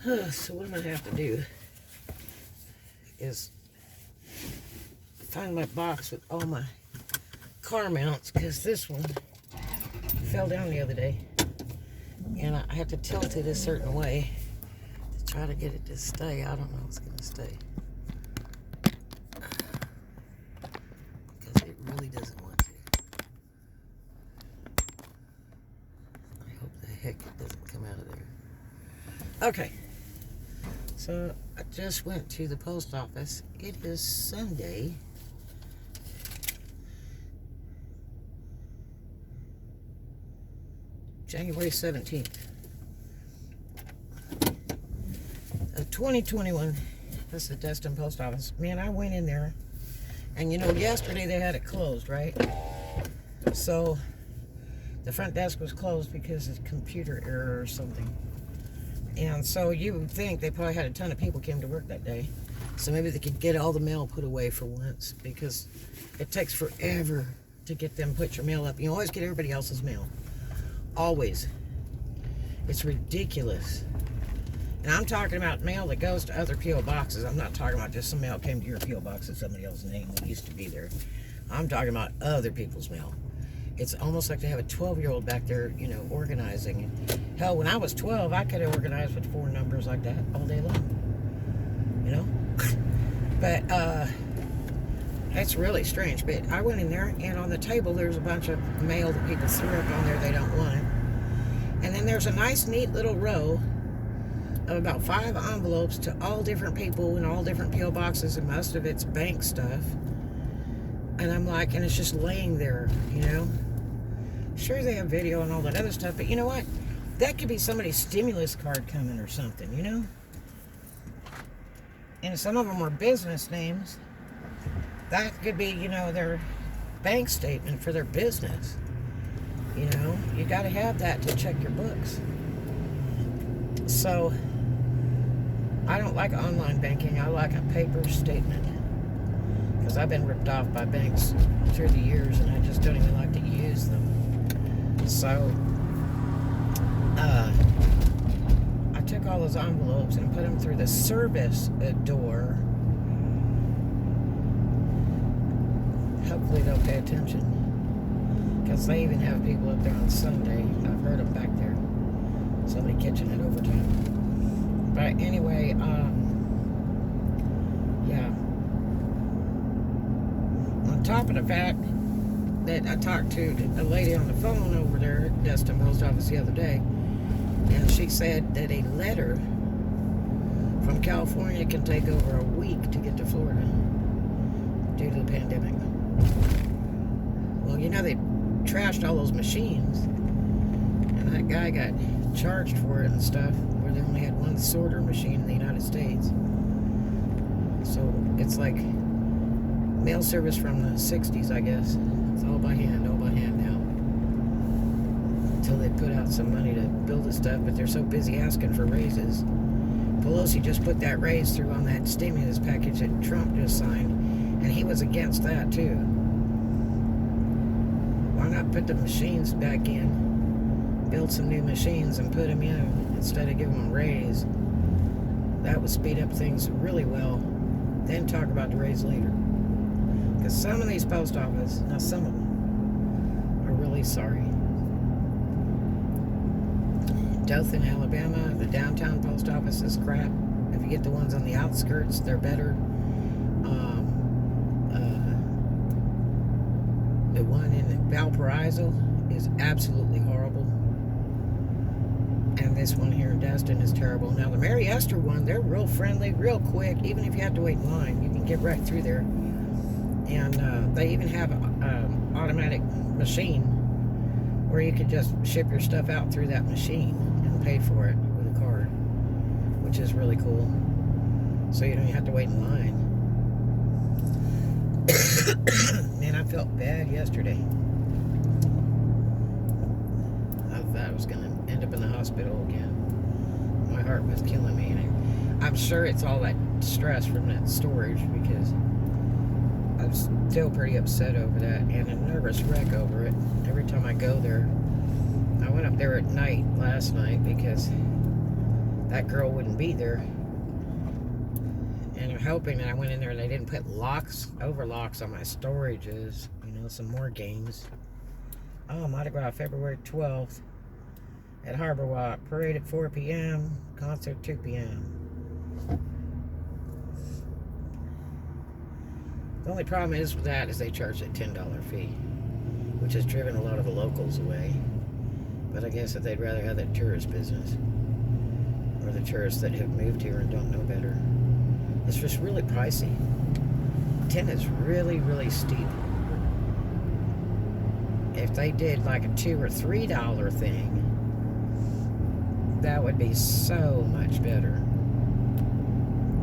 So what I'm going to have to do is find my box with all my car mounts, because this one fell down the other day. And I have to tilt it a certain way to try to get it to stay. I don't know if it's going to stay. Because it really doesn't want to. I hope the heck it doesn't come out of there. Okay. So I just went to the post office. It is Sunday. January 17th of 2021. This is the Destin Post Office. Man, I went in there, and you know, yesterday they had it closed, right? So the front desk was closed because of computer error or something. And so you would think they probably had a ton of people came to work that day. So maybe they could get all the mail put away for once, because it takes forever to get them put your mail up. You always get everybody else's mail. Always. It's ridiculous. And I'm talking about mail that goes to other P.O. boxes. I'm not talking about just some mail came to your P.O. box in somebody else's name that used to be there. I'm talking about other people's mail. It's almost like they have a 12-year-old back there, you know, organizing. Hell, when I was 12, I could have organized with 4 numbers like that all day long. You know? But, it's really strange. But I went in there, and on the table, there's a bunch of mail that people threw up on there they don't want. And then there's a nice, neat little row of about 5 envelopes to all different people in all different P.O. boxes, and most of it's bank stuff. And I'm like, and it's just laying there, you know? Sure, they have video and all that other stuff, but you know what? That could be somebody's stimulus card coming or something, you know? And some of them are business names. That could be, you know, their bank statement for their business. You know, you got to have that to check your books. So, I don't like online banking. I like a paper statement. Because I've been ripped off by banks through the years, and I just don't even like to use them. So, I took all those envelopes and put them through the service door. Hopefully they'll pay attention, because they even have people up there on Sunday. I've heard them back there. Somebody catching it overtime. But anyway, yeah. On top of the fact that I talked to a lady on the phone over there at Destin Post Office the other day, and she said that a letter from California can take over a week to get to Florida due to the pandemic. Well, you know, they trashed all those machines, and that guy got charged for it and stuff, where they only had one sorter machine in the United States. So it's like mail service from the 60s, I guess. It's all by hand now. Until they put out some money to build the stuff, but they're so busy asking for raises. Pelosi just put that raise through on that stimulus package that Trump just signed, and he was against that too. Why not put the machines back in, build some new machines and put them in instead of giving them a raise? That would speed up things really well. Then talk about the raise later. Because some of these post offices, now some of them, are really sorry. Dothan, Alabama, the downtown post office is crap. If you get the ones on the outskirts, they're better. The one in Valparaiso is absolutely horrible. And this one here in Destin is terrible. Now, the Mary Esther one, they're real friendly, real quick. Even if you have to wait in line, you can get right through there. And they even have an automatic machine where you can just ship your stuff out through that machine and pay for it with a card, which is really cool. So you don't even have to wait in line. Man, I felt bad yesterday. I thought I was going to end up in the hospital again. My heart was killing me. And I'm sure it's all that stress from that storage, because I'm still pretty upset over that, and a nervous wreck over it. Every time I go there, I went up there at night last night because that girl wouldn't be there. And I'm hoping that I went in there and they didn't put overlocks on my storages. You know, some more games. Oh, Mardi Gras, February 12th at Harbor Walk. Parade at 4 p.m. Concert 2 p.m. The only problem is with that is they charge a $10 fee, which has driven a lot of the locals away. But I guess that they'd rather have that tourist business, or the tourists that have moved here and don't know better. It's just really pricey. 10 is really, really steep. If they did like a $2 or $3 thing, that would be so much better.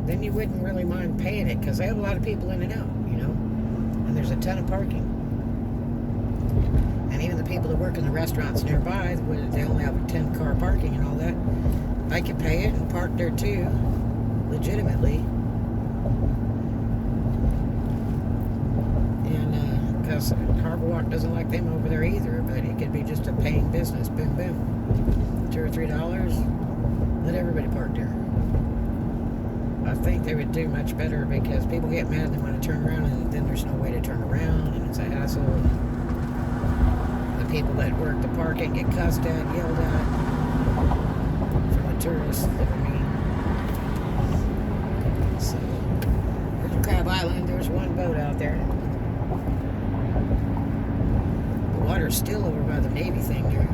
Then you wouldn't really mind paying it, because they have a lot of people in and out, you know, and there's a ton of parking. And even the people that work in the restaurants nearby, where they only have a 10-car parking and all that, they can pay it and park there too, legitimately. And because Harbor Walk doesn't like them over there either, but it could be just a paying business. Boom, boom. $2 or $3, let everybody park there. I think they would do much better, because people get mad and they want to turn around, and then there's no way to turn around, and it's a hassle. The people that work the parking get cussed at, yelled at from the tourists that are mean. So, there's Crab Island. There's one boat out there. The water's still over by the Navy thing there.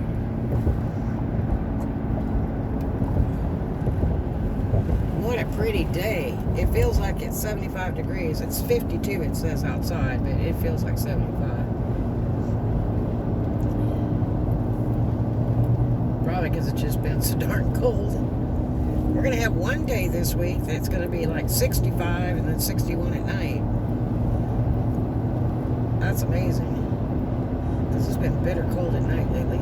What a pretty day. It feels like it's 75 degrees. It's 52, it says outside, but it feels like 75. Probably because it's just been so darn cold. We're going to have one day this week that's going to be like 65 and then 61 at night. That's amazing. Because it's been bitter cold at night lately.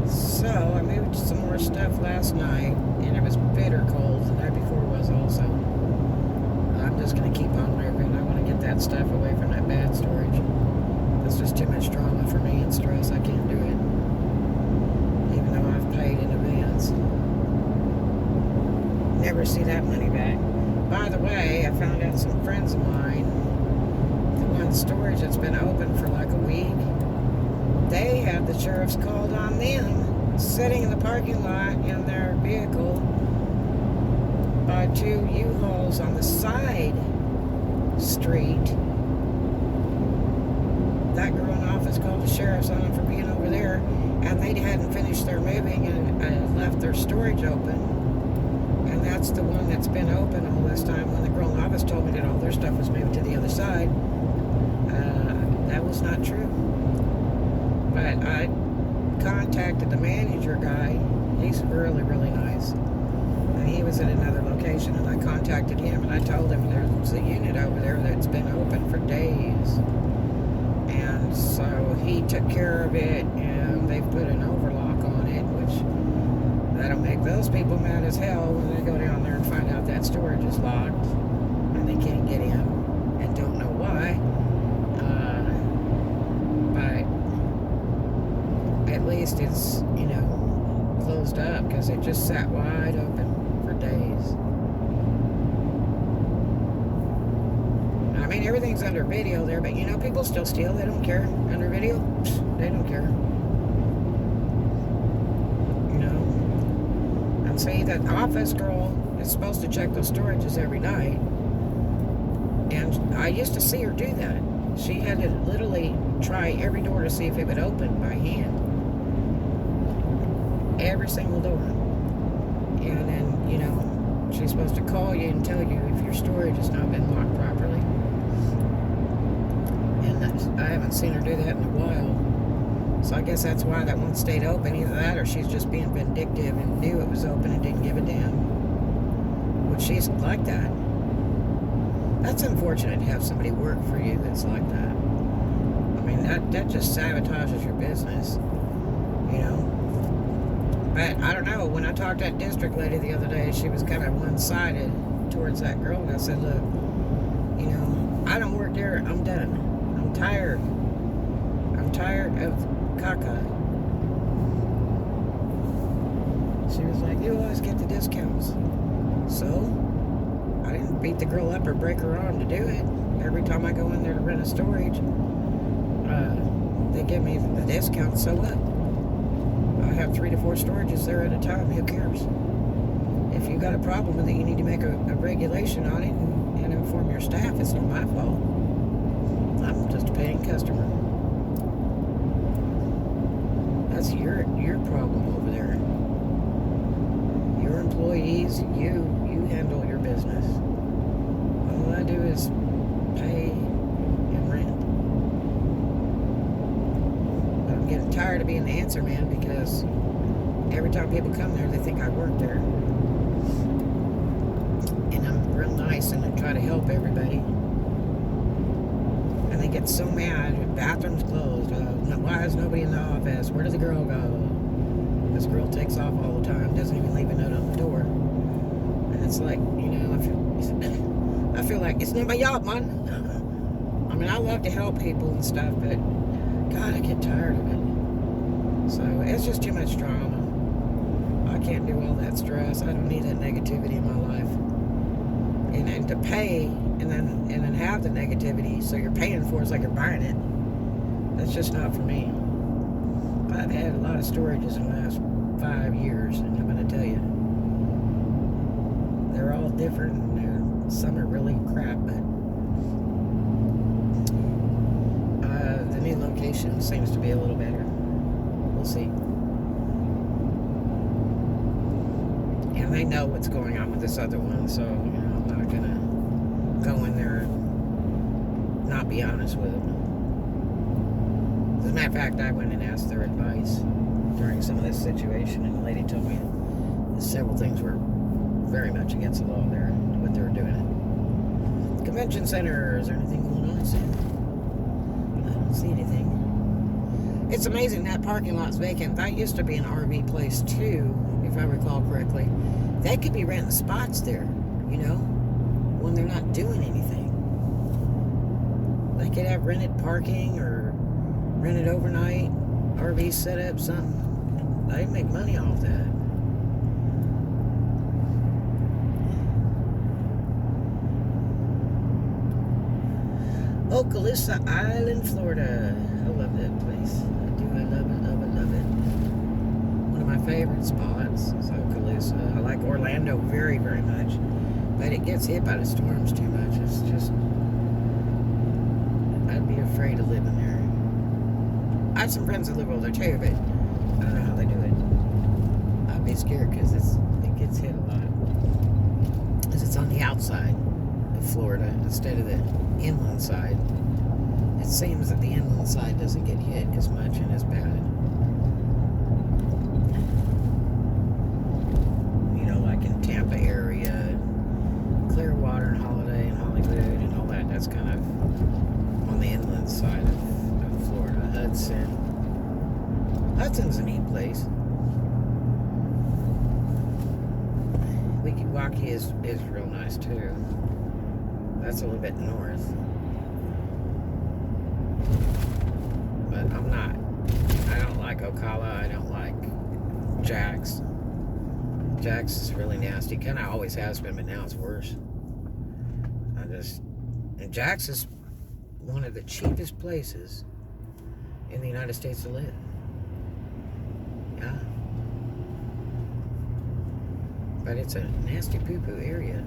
So, I moved some more stuff last night, and it was bitter cold. The night before was also. I'm just going to keep on moving. I want to get that stuff away from that bad storage. It's just too much drama for me and stress. I can't do it. Even though I've paid in advance. Never see that money back. By the way, I found out some friends of mine, the one storage that's been open for like a week, they had the sheriffs called on them, sitting in the parking lot in their vehicle by 2 U-Hauls on the side street. That girl in the office called the sheriff's on them for being over there, and they hadn't finished their moving and left their storage open. And that's the one that's been open all this time. When the girl in the office told me that all their stuff was moved to the other side, that was not true. But I contacted the manager guy. He's really, really nice. And he was at another location, and I contacted him, and I told him there's a unit over there that's been open for days. And so he took care of it, and they've put an overlock on it, which that'll make those people mad as hell when they go down there and find out that storage is locked and they can't get in and don't know why. But at least it's, you know, closed up, because it just sat wide open for days. I mean, everything's under video there, but you know, people still steal. They don't care. Under video, they don't care. You know? And see, that office girl is supposed to check those storages every night. And I used to see her do that. She had to literally try every door to see if it would open by hand. Every single door. And then, you know, she's supposed to call you and tell you if your storage has not been locked properly. And I haven't seen her do that in a while. So I guess that's why that one stayed open. Either that, or she's just being vindictive and knew it was open and didn't give a damn. Which she's like that. That's unfortunate to have somebody work for you that's like that. I mean, that just sabotages your business, you know. But I don't know, when I talked to that district lady the other day, she was kind of one-sided towards that girl. And I said, look, you know, I don't work there. I'm done. I'm tired. I'm I'm tired of caca. She was like, you always get the discounts. So, I didn't beat the girl up or break her arm to do it. Every time I go in there to rent a storage, they give me the discount, so what? I have 3 to 4 storages there at a time. Who cares? If you got a problem with it, you need to make a regulation on it and inform your staff. It's not my fault. I'm just a paying customer. That's your problem over there. Your employees, you handle your business. All I do is pay and rent. But I'm getting tired of being the answer man because every time people come there, they think I work there. And I'm real nice and I try to help everybody. And they get so mad. Bathroom's closed. Why is nobody in the office? Where does the girl go? This girl takes off all the time, doesn't even leave a note on the door. And it's like, I feel like it's not my job, man. I mean, I love to help people and stuff, but God, I get tired of it. So it's just too much drama. I can't do all that stress. I don't need that negativity in my life. And to pay and then have the negativity, so you're paying for it, it's like you're buying it. That's just not for me. I've had a lot of storages in the last 5 years, and I'm going to tell you, they're all different, and some are really crap, but the new location seems to be a little better. We'll see. And they know what's going on with this other one, so I'm not going to go in there and not be honest with them. As a matter of fact, I went and asked their advice during some of this situation, and the lady told me that several things were very much against the law there, what they were doing. Convention center, is there anything going on, Sam? I don't see anything. It's amazing that parking lot's vacant. That used to be an RV place too, if I recall correctly. They could be renting spots there, when they're not doing anything. They could have rented parking or rented overnight, RV set up, something. They make money off that. Okaloosa Island, Florida. I love that place. I do. I love it, love it, love it. One of my favorite spots is Okaloosa. I like Orlando very, very much. But it gets hit by the storms too much. It's just, I'd be afraid of living there. I have some friends that live over there too, but I don't know how they do it. I'd be scared because it gets hit a lot. Because it's on the outside of Florida instead of the inland side. It seems that the inland side doesn't get hit as much and as bad. Like in Tampa area, Clearwater and Holiday and Hollywood and all that. That's kind of on the inland side of Florida. Hudson's a neat place. Weeki is real nice too. That's a little bit north. But I don't like Ocala. I don't like Jax. Jax is really nasty. Kind of always has been, but now it's worse. And Jax is one of the cheapest places in the United States to live. Yeah. But it's a nasty poo-poo area.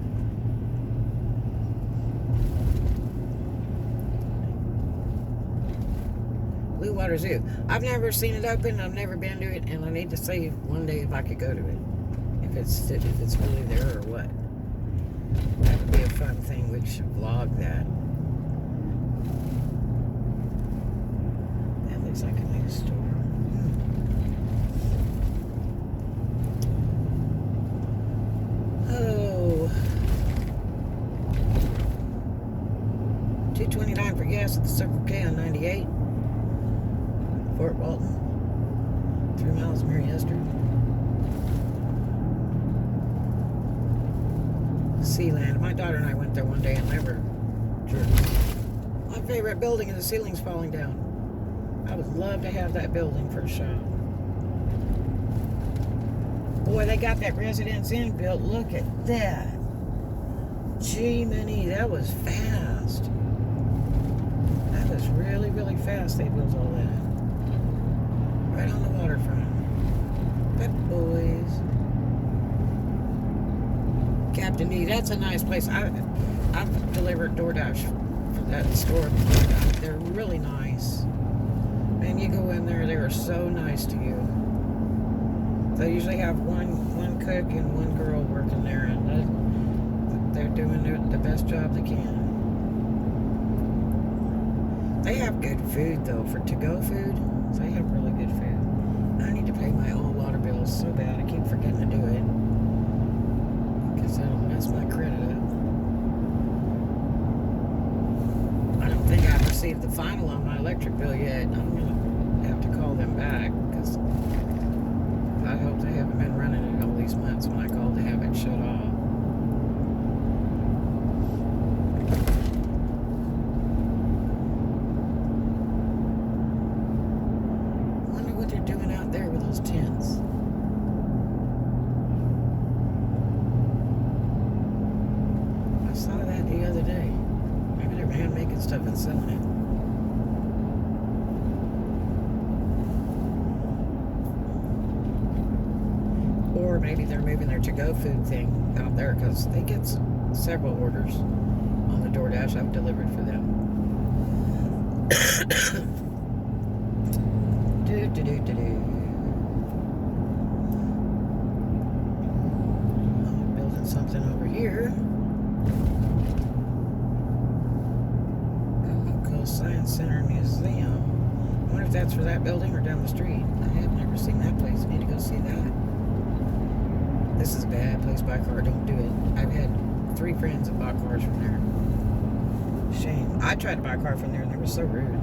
Blue Water Zoo. I've never seen it open. I've never been to it, and I need to see one day if I could go to it. If it's really there or what. That would be a fun thing. We should vlog that. That looks like a new store. Oh. $2.29 for gas at the Circle K on 98. Fort Walton. 3 miles from here yesterday. Sealand. My daughter and I went there one day and never. My favorite building and the ceiling's falling down. I would love to have that building for a shop. Boy, they got that Residence Inn built. Look at that. Gee, Minnie, that was fast. That was really, really fast. They built all that. Right on the waterfront. But boys. Captain D, that's a nice place. I've delivered DoorDash for that store. They're really nice. And you go in there, they are so nice to you. They usually have one cook and one girl working there, and they're doing the best job they can. They have good food, though, for to-go food. They have really good food. I need to pay my old water bills so bad. I keep forgetting to do it. Because that'll mess my credit up. I don't think I've received the final on my electric bill yet. I'm going to have to call them back. Because I hope they haven't been running it all these months when I called to have it shut off. Tents. I saw that the other day. Maybe they're hand making stuff and selling it. Or maybe they're moving their to-go food thing out there because they get several orders on the DoorDash I've delivered for them. Something over here. Local Science Center Museum. I wonder if that's for that building or down the street. I have never seen that place. I need to go see that. This is a bad place to buy a car. Don't do it. I've had 3 friends that bought cars from there. Shame. I tried to buy a car from there and they were so rude.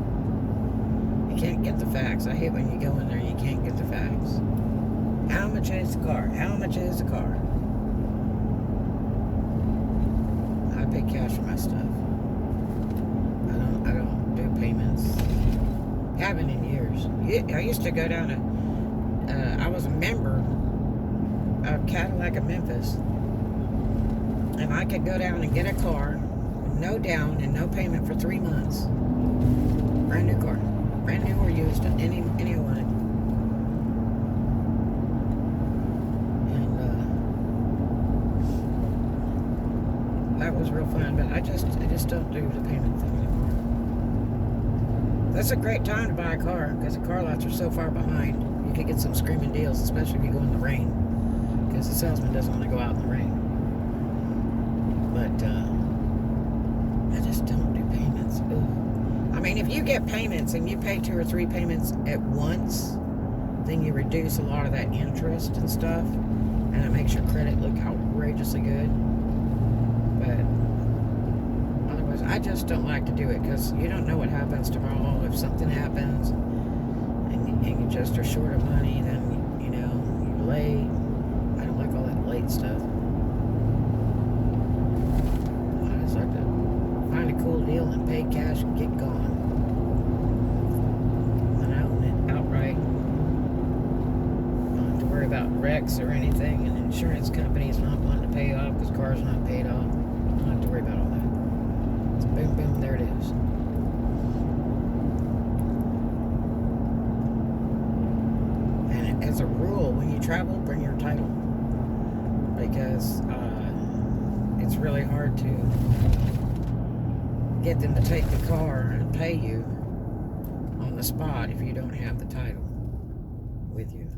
You can't get the facts. I hate when you go in there and you can't get the facts. How much is the car? How much is the car? I pay cash for my stuff. I don't do payments. Haven't in years. I used to go down to, I was a member of Cadillac of Memphis. And I could go down and get a car, no down and no payment for 3 months. Brand new car. Brand new or used, any I wanted. That was real fun, but I just don't do the payment thing anymore. That's a great time to buy a car because the car lots are so far behind. You could get some screaming deals, especially if you go in the rain, because the salesman doesn't want to go out in the rain. But I just don't do payments. Ugh. I mean, if you get payments and you pay 2 or 3 payments at once, then you reduce a lot of that interest and stuff, and it makes your credit look outrageously good. But otherwise, I just don't like to do it because you don't know what happens tomorrow. If something happens and you just are short of money, then, you know, you're late. I don't like all that late stuff. I just like to find a cool deal and pay cash and get going. And I own it outright. Don't have to worry about wrecks or anything, and the insurance company's not wanting to pay off because the car's not paid off. Don't have to worry about all that. It's boom, boom, there it is. And as a rule, when you travel, bring your title. Because it's really hard to get them to take the car and pay you on the spot if you don't have the title with you.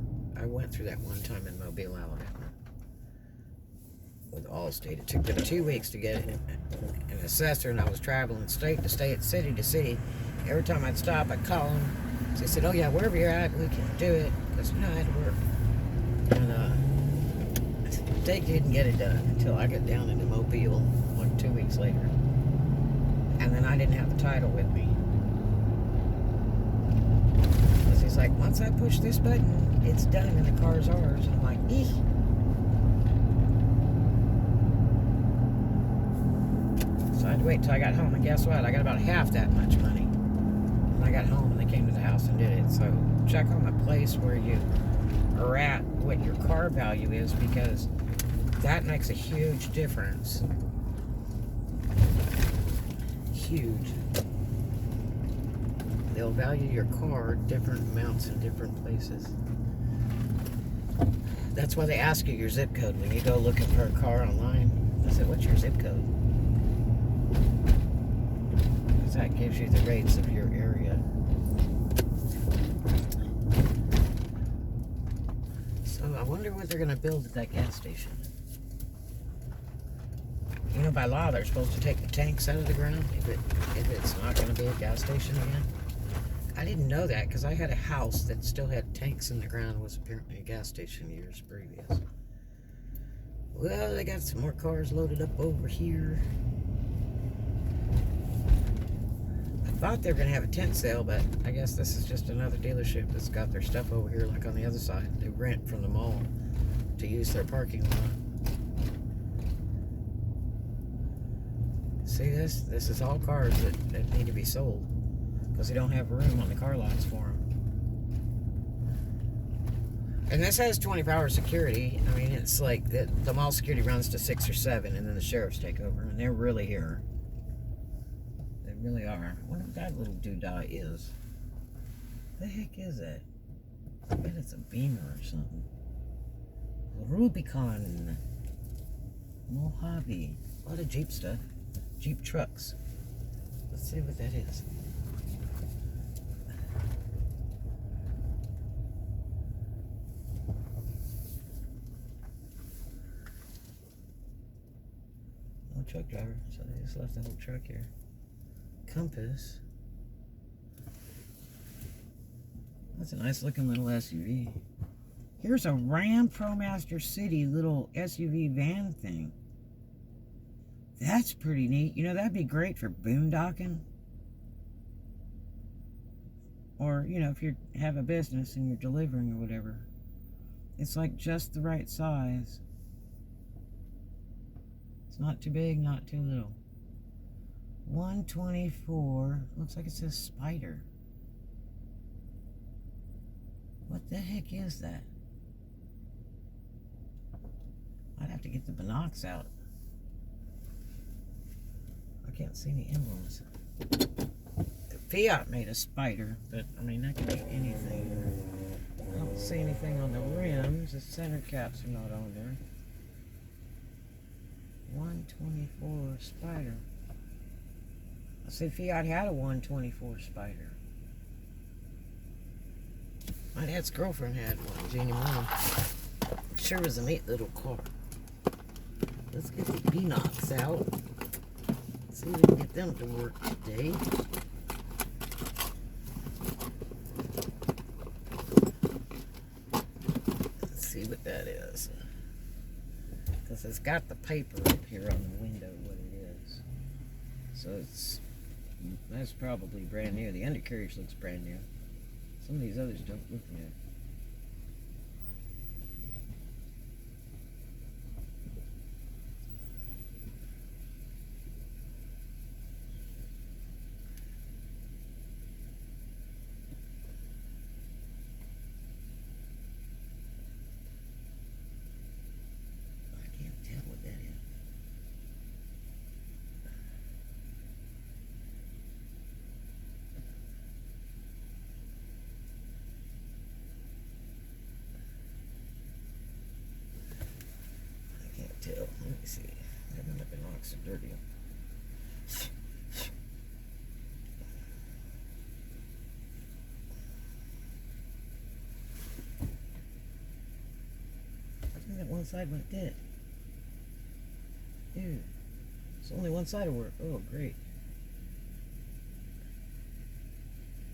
I went through that one time in Mobile, Alabama. With Allstate. It took them 2 weeks to get an assessor, and I was traveling state to state, city to city. Every time I'd stop, I'd call them. So they said, oh yeah, wherever you're at, we can do it. Because, you know, I had to work. And they didn't get it done until I got down into Mobile, like 2 weeks later. And then I didn't have the title with me. Because he's like, once I push this button, it's done and the car's ours. And I'm like, eeh. So I had to wait till I got home, and guess what? I got about half that much money. And I got home and they came to the house and did it. So check on the place where you are at, what your car value is, because that makes a huge difference. Huge. They'll value your car different amounts in different places. That's why they ask you your zip code when you go looking for a car online. They say, what's your zip code? Because that gives you the rates of your area. So I wonder what they're going to build at that gas station. You know, by law, they're supposed to take the tanks out of the ground if it's not going to be a gas station again. I didn't know that because I had a house that still had tanks in the ground. It was apparently a gas station years previous. Well, they got some more cars loaded up over here. I thought they were going to have a tent sale, but I guess this is just another dealership that's got their stuff over here, like on the other side. They rent from the mall to use their parking lot. See this? This is all cars that need to be sold because they don't have room on the car lots for them. And this has 24-hour security. I mean, it's like the mall security runs to 6 or 7, and then the sheriffs take over, and they're really here. They really are. I wonder what that little doodah is. The heck is that? I bet it's a Beamer or something. Rubicon. Mojave. A lot of Jeep stuff. Jeep trucks. Let's see what that is. No truck driver, so they just left the whole truck here. Compass. That's a nice looking little SUV. Here's a Ram ProMaster City little SUV van thing. That's pretty neat. You know, that'd be great for boondocking. Or, you know, if you have a business and you're delivering or whatever. It's like just the right size. It's not too big, not too little. 124. Looks like it says Spider. What the heck is that? I'd have to get the binocs out. I can't see any emblems. Fiat made a Spider, but I mean, that could be anything. I don't see anything on the rims. The center caps are not on there. 124 Spider. I said Fiat had a 124 Spider. My dad's girlfriend had one, Jeannie Moore. Sure was a neat little car. Let's get the binocs out. See if we can get them to work today. Let's see what that is. Because it's got the paper up here on the window, what it is. So that's probably brand new. The undercarriage looks brand new. Some of these others don't look new. Tell. Let me see. Maybe my binocs are dirty. I think that one side went dead. Dude, it's only one side of work. Oh, great.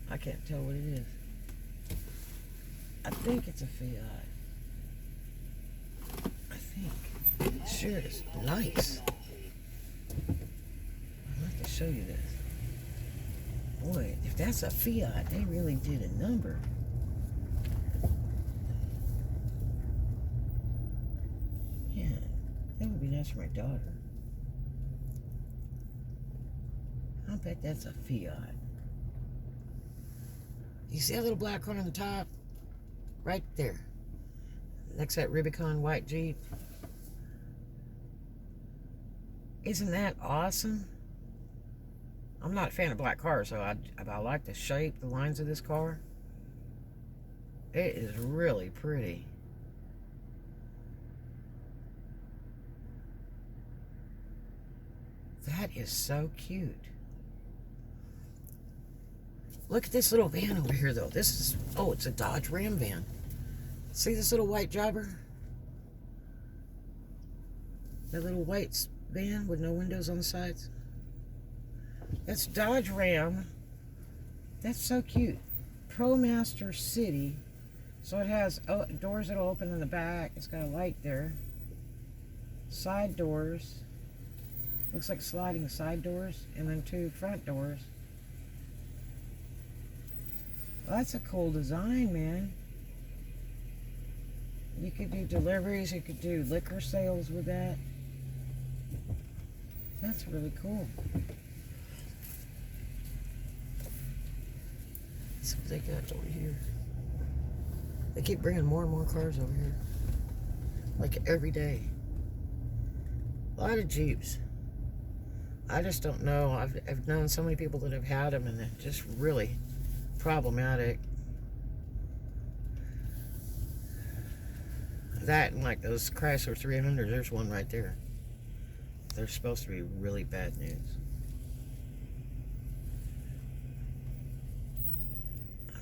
I can't tell what it is. I think it's a Fiat. I think. Sure is nice. I'll have to show you this. Boy, if that's a Fiat, they really did a number. Yeah, that would be nice for my daughter. I bet that's a Fiat. You see that little black one on the top? Right there. Next to that Rubicon white Jeep. Isn't that awesome? I'm not a fan of black cars, so I like the shape, the lines of this car. It is really pretty. That is so cute. Look at this little van over here, though. This is, oh, it's a Dodge Ram van. See this little white jobber? That little white van with no windows on the sides? That's Dodge Ram. That's so cute. ProMaster City. So it has doors that'll open in the back. It's got a light there. Side doors. Looks like sliding side doors. And then 2 front doors. Well, that's a cool design, man. You could do deliveries. You could do liquor sales with that. That's really cool. Let's see what they got over here. They keep bringing more and more cars over here. Like every day. A lot of Jeeps. I just don't know. I've known so many people that have had them, and they're just really problematic. That and like those Chrysler 300s, there's one right there. They're supposed to be really bad news.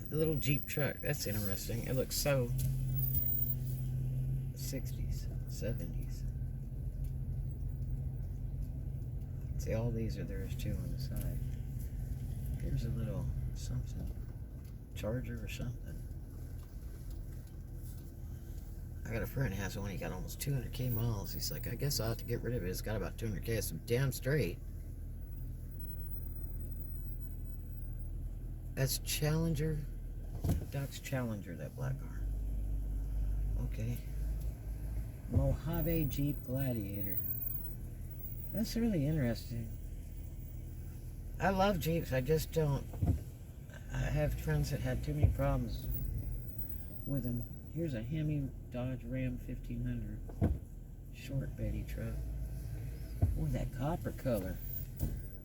The little Jeep truck, that's interesting. It looks so 60s, 70s. See, all these are theirs too on the side. Here's a little something, Charger or something. I got a friend who has one. He got almost 200k miles. He's like, I guess I'll have to get rid of it. It's got about 200k. It's damn straight. That's Challenger. Dodge Challenger, that black car. Okay. Mojave Jeep Gladiator. That's really interesting. I love Jeeps. I just don't. I have friends that had too many problems with them. Here's a Hemi Dodge Ram 1500 short Betty truck. Oh, that copper color.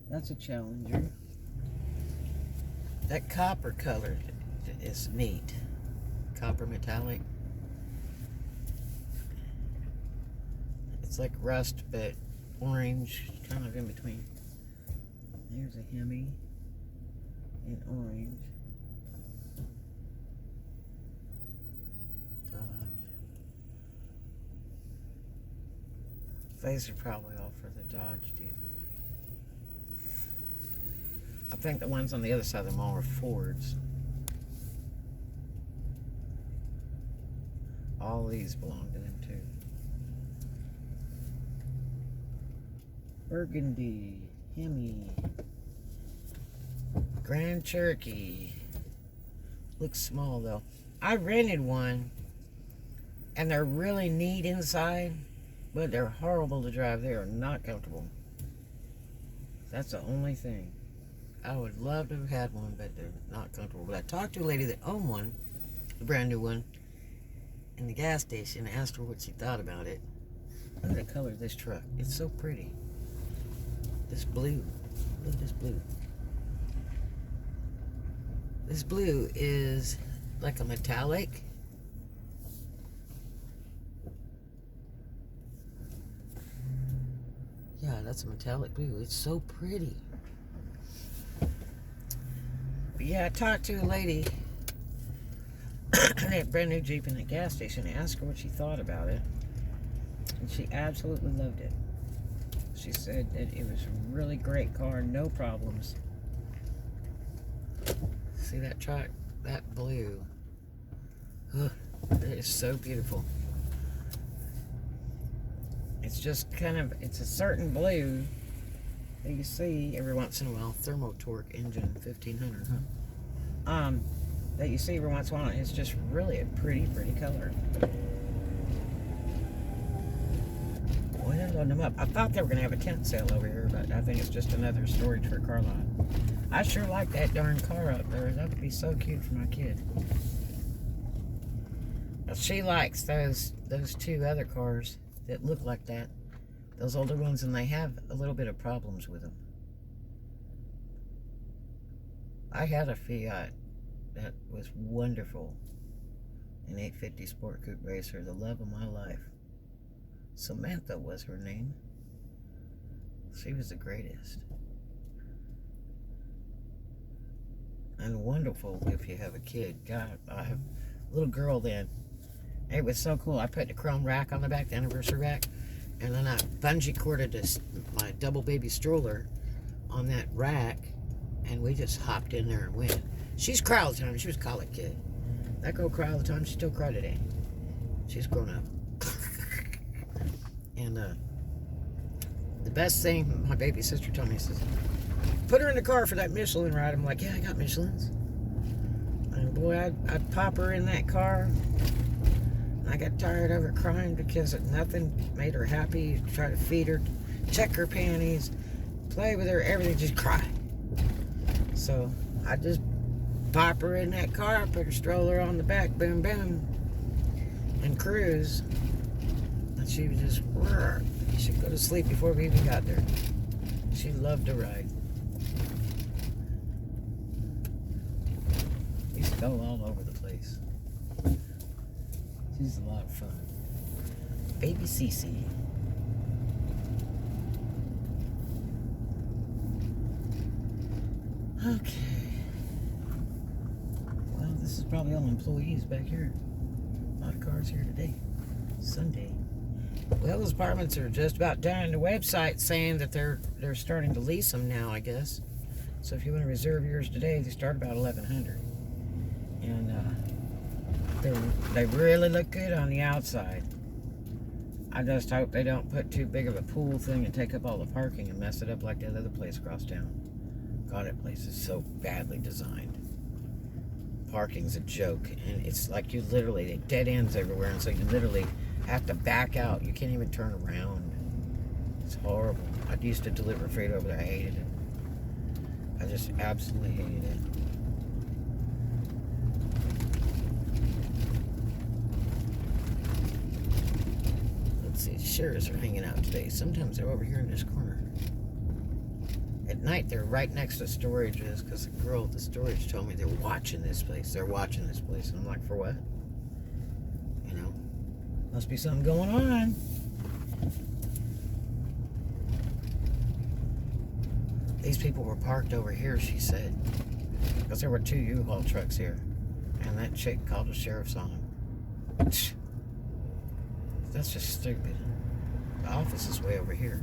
That's a Challenger. That copper color is neat. Copper metallic. It's like rust, but orange, kind of in between. There's a Hemi in orange. These are probably all for the Dodge dealer. I think the ones on the other side of the mall are Fords. All these belong to them too. Burgundy, Hemi, Grand Cherokee. Looks small though. I rented one, and they're really neat inside, but they're horrible to drive. They are not comfortable. That's the only thing. I would love to have had one, but they're not comfortable. But I talked to a lady that owned one, a brand new one, in the gas station. I asked her what she thought about it. Look at the color of this truck. It's so pretty. This blue. Look at this blue. This blue is like a metallic. Yeah, that's a metallic blue. It's so pretty. But yeah, I talked to a lady in that brand new Jeep in the gas station. I asked her what she thought about it, and she absolutely loved it. She said that it was a really great car, no problems. See that truck? That blue. Ugh, it is so beautiful. It's just kind of, it's a certain blue that you see every once in a while. Thermo Torque engine 1500, huh? That you see every once in a while. It's just really a pretty color. Boy, that loading them up. I thought they were going to have a tent sale over here, but I think it's just another storage for a car lot. I sure like that darn car up there. That would be so cute for my kid. But she likes those two other cars that look like that. Those older ones, and they have a little bit of problems with them. I had a Fiat that was wonderful. An 850 Sport Coupe Racer, the love of my life. Samantha was her name. She was the greatest. And wonderful if you have a kid. God, I have a little girl then. It was so cool. I put the chrome rack on the back, the anniversary rack, and then I bungee corded my double baby stroller on that rack, and we just hopped in there and went. She's cried all the time. She was a college kid. That girl cried all the time. She still cries today. She's grown up. And the best thing my baby sister told me, says, put her in the car for that Michelin ride. I'm like, yeah, I got Michelins. And boy, I'd pop her in that car. I got tired of her crying because nothing made her happy. Try to feed her, check her panties, play with her, everything, just cry. So I just pop her in that car, put her stroller on the back, boom, boom, and cruise. And she would just, she'd go to sleep before we even got there. She loved to ride. We used to go all over the place. She's a lot of fun. Baby Cece. Okay. Well, this is probably all employees back here. A lot of cars here today. Sunday. Well, those apartments are just about done. The website's saying that they're starting to lease them now, I guess. So if you want to reserve yours today, they start about 1100. And they really look good on the outside. I just hope they don't put too big of a pool thing and take up all the parking and mess it up like that other place across town. God, that place is so badly designed. Parking's a joke, and it's like you literally, dead ends everywhere, and so you literally have to back out. You can't even turn around. It's horrible. I used to deliver freight over there. I hated it. I just absolutely hated it. Let's see, sheriffs are hanging out today. Sometimes they're over here in this corner. At night, they're right next to storages, because the girl at the storage told me they're watching this place. They're watching this place. And I'm like, for what? You know? Must be something going on. These people were parked over here, she said. Because there were 2 U-Haul trucks here. And that chick called the sheriff's on them. That's just stupid. The office is way over here.